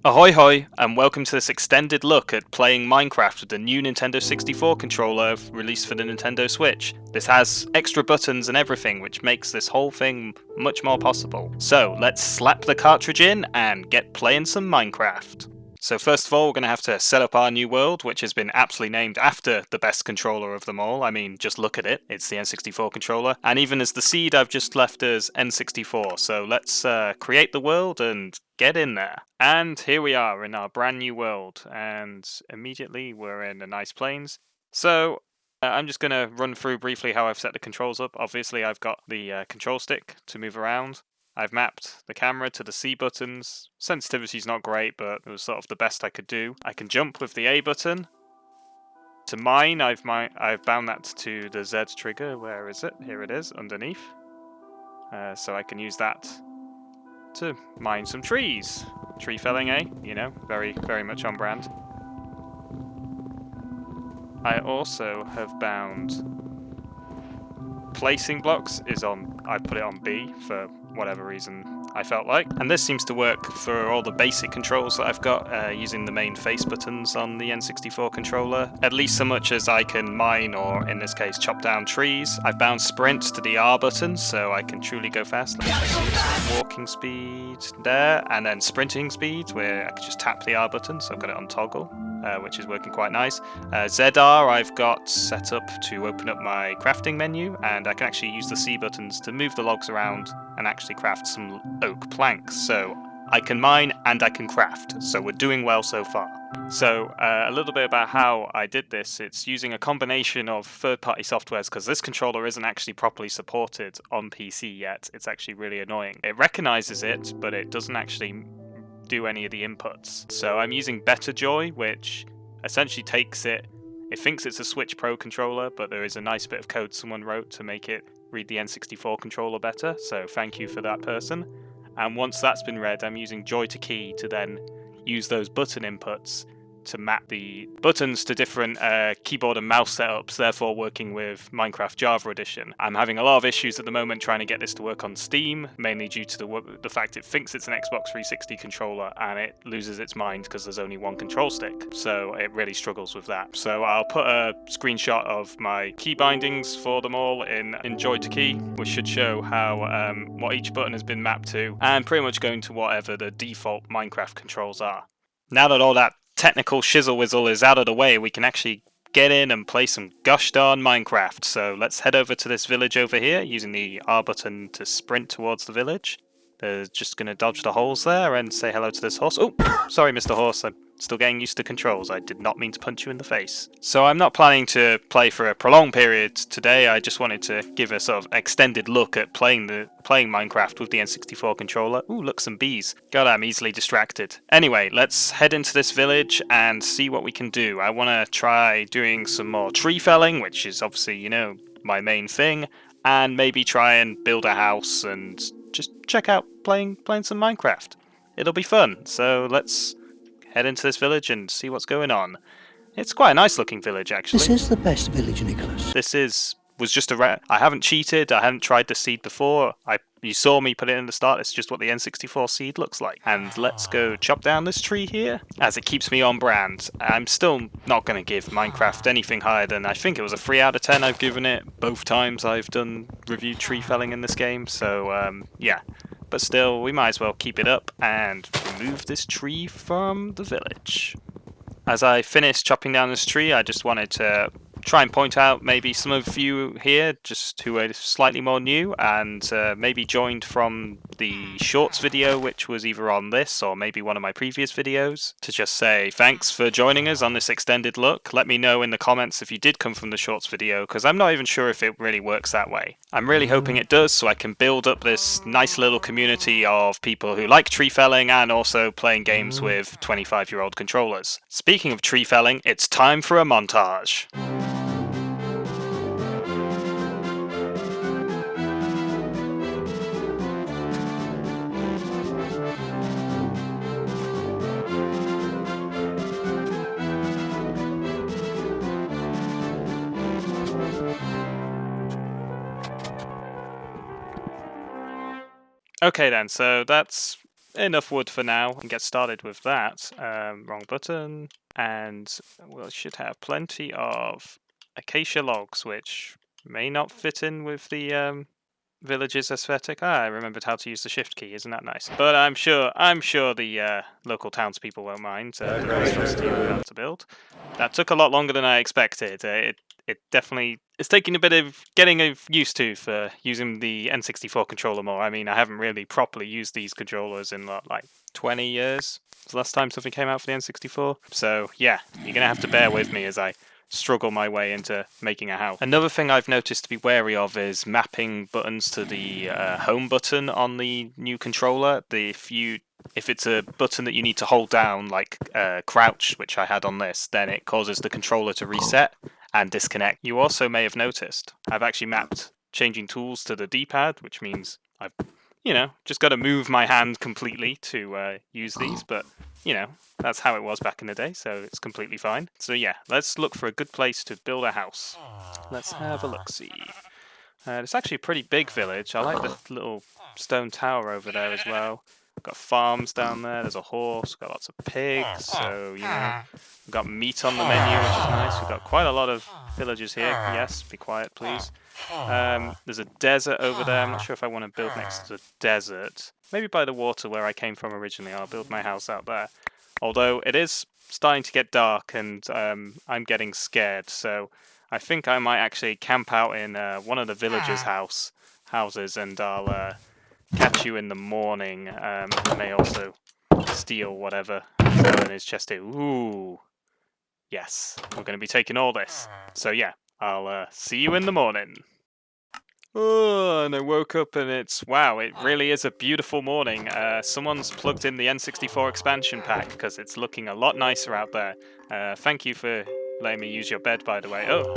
Ahoy hoy, and welcome to this extended look at playing Minecraft with the new Nintendo 64 controller released for the Nintendo Switch. This has extra buttons and everything, which makes this whole thing much more possible. So let's slap the cartridge in and get playing some Minecraft. So first of all, we're going to have to set up our new world, which has been aptly named after the best controller of them all. I mean, just look at it. It's the N64 controller. And even as the seed, I've just left as N64. So let's create the world and get in there. And here we are in our brand new world. And immediately we're in a nice plains. So I'm just going to run through briefly how I've set the controls up. Obviously, I've got the control stick to move around. I've mapped the camera to the C buttons. Sensitivity's not great, but it was sort of the best I could do. I can jump with the A button. To mine, I've bound that to the Z trigger. Where is it? Here it is, underneath. So I can use that to mine some trees. Tree felling, eh? You know, very, very much on brand. I also have bound placing blocks I put it on B for whatever reason I felt like. And this seems to work for all the basic controls that I've got using the main face buttons on the N64 controller, at least so much as I can mine, or in this case chop down trees. I've bound sprint to the R button so I can truly go fast. Let me just use walking speed there, and then sprinting speed where I can just tap the R button, so I've got it on toggle. Which is working quite nice. ZR I've got set up to open up my crafting menu, and I can actually use the C buttons to move the logs around and actually craft some oak planks. So I can mine and I can craft, so we're doing well so far. So a little bit about how I did this. It's using a combination of third-party softwares, because this controller isn't actually properly supported on PC yet. It's actually really annoying. It recognizes it, but it doesn't actually do any of the inputs. So I'm using BetterJoy, which essentially takes it thinks it's a Switch Pro controller, but there is a nice bit of code someone wrote to make it read the N64 controller better, so thank you for that person. And once that's been read, I'm using Joy2Key to then use those button inputs to map the buttons to different keyboard and mouse setups, therefore working with Minecraft Java Edition. I'm having a lot of issues at the moment trying to get this to work on Steam, mainly due to the fact it thinks it's an Xbox 360 controller and it loses its mind because there's only one control stick, so it really struggles with that. So I'll put a screenshot of my key bindings for them all in Joy2Key, which should show how what each button has been mapped to, and pretty much going to whatever the default Minecraft controls are. Now that all that technical shizzle whizzle is out of the way, we can actually get in and play some gosh darn Minecraft. So let's head over to this village over here, using the R button to sprint towards the village. They're just going to dodge the holes there and say hello to this horse. Oh, sorry, Mr. Horse. I'm still getting used to controls. I did not mean to punch you in the face. So I'm not planning to play for a prolonged period today. I just wanted to give a sort of extended look at playing Minecraft with the N64 controller. Ooh, look, some bees. God, I'm easily distracted. Anyway, let's head into this village and see what we can do. I want to try doing some more tree felling, which is obviously, you know, my main thing, and maybe try and build a house and just check out playing some Minecraft. It'll be fun. So let's head into this village and see what's going on. It's quite a nice looking village, actually. This is the best village, Nicholas. Was just I haven't cheated. I haven't tried the seed before. You saw me put it in the start. It's just what the N64 seed looks like. And let's go chop down this tree here, as it keeps me on brand. I'm still not going to give Minecraft anything higher than, I think it was a 3 out of 10 I've given it both times I've done reviewed tree felling in this game. So yeah, but still, we might as well keep it up and remove this tree from the village. As I finished chopping down this tree, I just wanted to try and point out maybe some of you here just who are slightly more new and maybe joined from the shorts video, which was either on this or maybe one of my previous videos, to just say thanks for joining us on this extended look. Let me know in the comments if you did come from the shorts video, because I'm not even sure if it really works that way. I'm really hoping it does, so I can build up this nice little community of people who like tree felling and also playing games with 25-year-old controllers. Speaking of tree felling, it's time for a montage. Okay then, so that's enough wood for now and get started with that. Wrong button. And we should have plenty of acacia logs, which may not fit in with the village's aesthetic. I remembered how to use the shift key. Isn't that nice? But I'm sure the local townspeople won't mind. The monstrosity we're about to build. That took a lot longer than I expected. It definitely it's taking a bit of getting used to for using the N64 controller more. I mean, I haven't really properly used these controllers in like 20 years. It's the last time something came out for the N64. So yeah, you're gonna have to bear with me as I struggle my way into making a house. Another thing I've noticed to be wary of is mapping buttons to the home button on the new controller. If it's a button that you need to hold down, like crouch, which I had on this, then it causes the controller to reset and disconnect. You also may have noticed I've actually mapped changing tools to the D-pad, which means I've just got to move my hand completely to use these, but that's how it was back in the day, so it's completely fine. So yeah, let's look for a good place to build a house. Let's have a look-see. It's actually a pretty big village. I like the little stone tower over there as well. Got farms down there, there's a horse, got lots of pigs, so we've got meat on the menu, which is nice. We've got quite a lot of villagers here. Yes, be quiet please. There's a desert over there. I'm not sure if I want to build next to the desert. Maybe by the water where I came from originally. I'll build my house out there. Although it is starting to get dark and I'm getting scared, so I think I might actually camp out in one of the villagers' houses, and I'll catch you in the morning. I may also steal whatever is in his chest here. Ooh, yes, we're going to be taking all this. So yeah, I'll see you in the morning. Oh, and I woke up and wow, it really is a beautiful morning. Someone's plugged in the N64 expansion pack because it's looking a lot nicer out there. Thank you for letting me use your bed, by the way. Oh,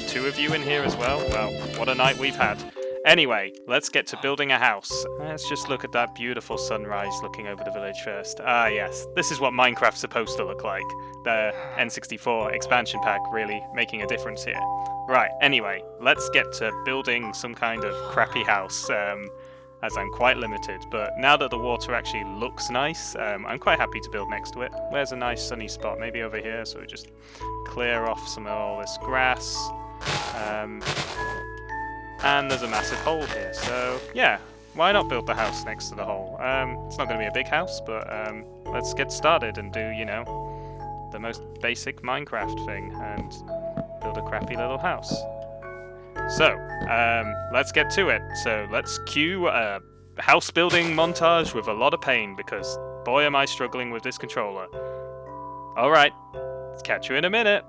2 of you in here as well? Well, what a night we've had. Anyway, let's get to building a house. Let's just look at that beautiful sunrise looking over the village first. Ah yes, this is what Minecraft's supposed to look like. The N64 expansion pack really making a difference here. Right, anyway, let's get to building some kind of crappy house, as I'm quite limited. But now that the water actually looks nice, I'm quite happy to build next to it. Where's a nice sunny spot? Maybe over here, so we just clear off some of all this grass. And there's a massive hole here, so yeah, why not build the house next to the hole? It's not going to be a big house, but let's get started and do, the most basic Minecraft thing and build a crappy little house. So, let's get to it. So let's cue a house building montage with a lot of pain, because boy am I struggling with this controller. Alright, catch you in a minute.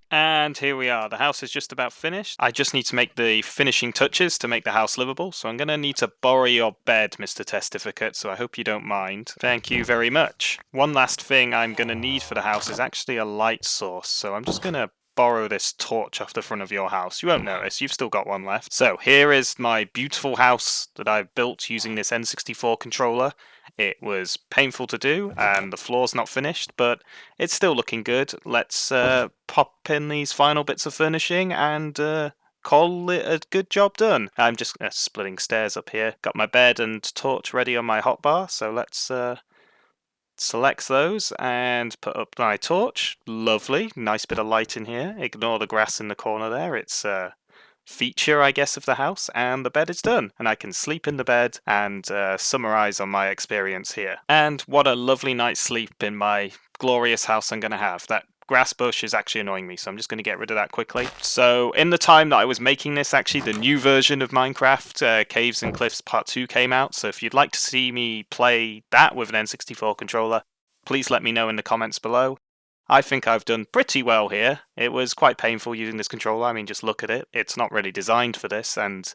And here we are. The house is just about finished. I just need to make the finishing touches to make the house livable, so I'm going to need to borrow your bed, Mr. Testificate, so I hope you don't mind. Thank you very much. One last thing I'm going to need for the house is actually a light source, so I'm just going to borrow this torch off the front of your house. You won't notice, you've still got one left. So here is my beautiful house that I've built using this N64 controller. It was painful to do, and the floor's not finished, but it's still looking good. Let's pop in these final bits of furnishing and call it a good job done. I'm just splitting stairs up here. Got my bed and torch ready on my hotbar, so let's select those and put up my torch. Lovely, nice bit of light in here. Ignore the grass in the corner there. It's feature, I guess, of the house, and the bed is done, and I can sleep in the bed and summarize on my experience here. And what a lovely night's sleep in my glorious house I'm going to have. That grass bush is actually annoying me, so I'm just going to get rid of that quickly. So in the time that I was making this, actually, the new version of Minecraft, Caves and Cliffs Part 2 came out, so if you'd like to see me play that with an N64 controller, please let me know in the comments below. I think I've done pretty well here. It was quite painful using this controller. I mean, just look at it. It's not really designed for this, and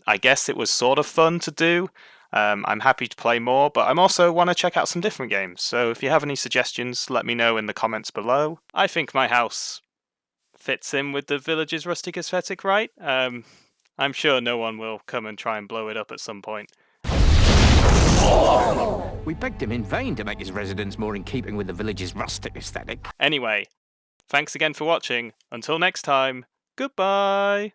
I guess it was sort of fun to do. I'm happy to play more, but I'm also want to check out some different games. So if you have any suggestions, let me know in the comments below. I think my house fits in with the village's rustic aesthetic, right? I'm sure no one will come and try and blow it up at some point. We begged him in vain to make his residence more in keeping with the village's rustic aesthetic. Anyway, thanks again for watching. Until next time, goodbye!